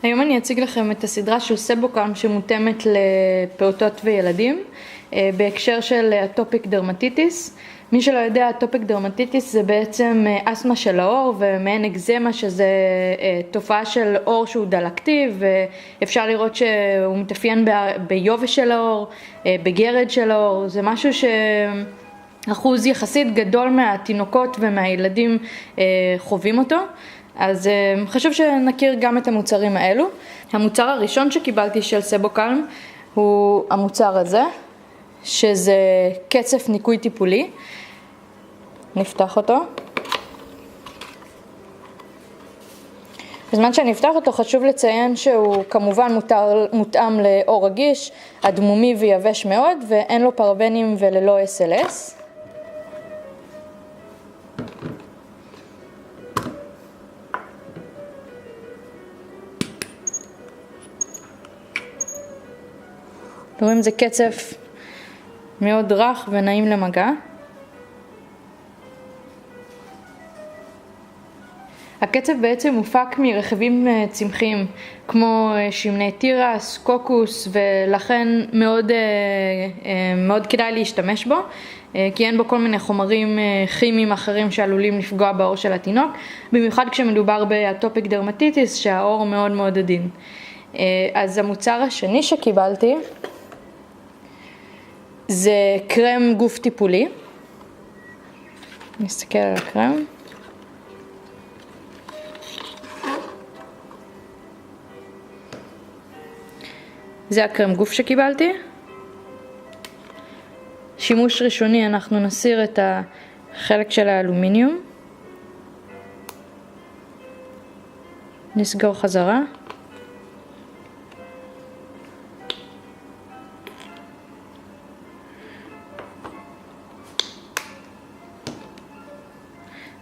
היום אני אציג לכם את הסדרה של סבוקלם שמותאמת לפעוטות וילדים בהקשר של אטופיק דרמטיטיס. מי שלא יודע, אטופיק דרמטיטיס זה בעצם אסתמה של העור ומעין אקזמה, שזה תופעה של עור שהוא דלקתי, ואפשר לראות שהוא מתאפיין ביובש של העור, בגרד של העור. זה משהו שאחוז יחסית גדול מהתינוקות ומהילדים חווים אותו. אז חשוב שנכיר גם את המוצרים האלו. המוצר הראשון שקיבלתי של סבוקלם הוא המוצר הזה, שזה קצף ניקוי טיפולי. נפתח אותו. בזמן שאני אפתח אותו חשוב לציין שהוא כמובן מותאם לעור רגיש, אדמומי ויבש מאוד, ואין לו פרבנים וללא SLS. רואים, זה קצף מאוד רך ונעים למגע. הקצף בעצם מופק מרכיבים צמחיים כמו שמני תירס, קוקוס, ולכן מאוד כדאי להשתמש בו, כי אין בו כל מיני חומרים כימיים אחרים שעלולים לפגוע בעור של התינוק, במיוחד כשמדובר באטופיק דרמטיטיס שהעור מאוד מאוד עדין. אז המוצר השני שקיבלתי זה קרם גוף טיפולי. נסתכל על הקרם. זה הקרם גוף שקיבלתי. שימוש ראשוני, אנחנו נסיר את החלק של האלומיניום. נסגור חזרה.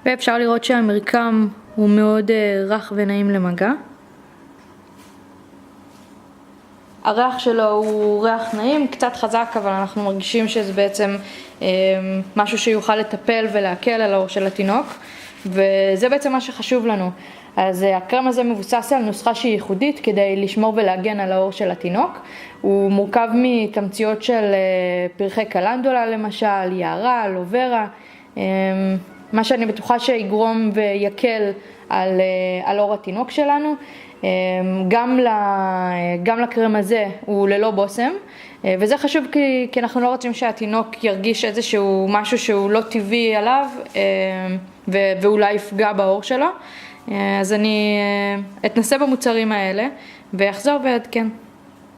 ואפשר לראות שהמרקם הוא מאוד רך ונעים למגע. הריח שלו הוא ריח נעים, קצת חזק, אבל אנחנו מרגישים שזה בעצם משהו שיוכל לטפל ולהקל על העור של התינוק, וזה בעצם מה שחשוב לנו. אז הקרם הזה מבוסס על נוסחה שהיא ייחודית כדי לשמור ולהגן על העור של התינוק. הוא מורכב מתמציות של פרחי קלנדולה למשל, יערה, אלוברה, מה שאני בטוחה שיגרום ויקל על עור התינוק שלנו. גם לקרם הזה הוא ללא בושם, וזה חשוב כי אנחנו לא רוצים שהתינוק ירגיש איזשהו משהו שהוא לא טבעי עליו ואולי יפגע בעור שלו. אז אני אתנסה במוצרים האלה ויחזור ועדכן.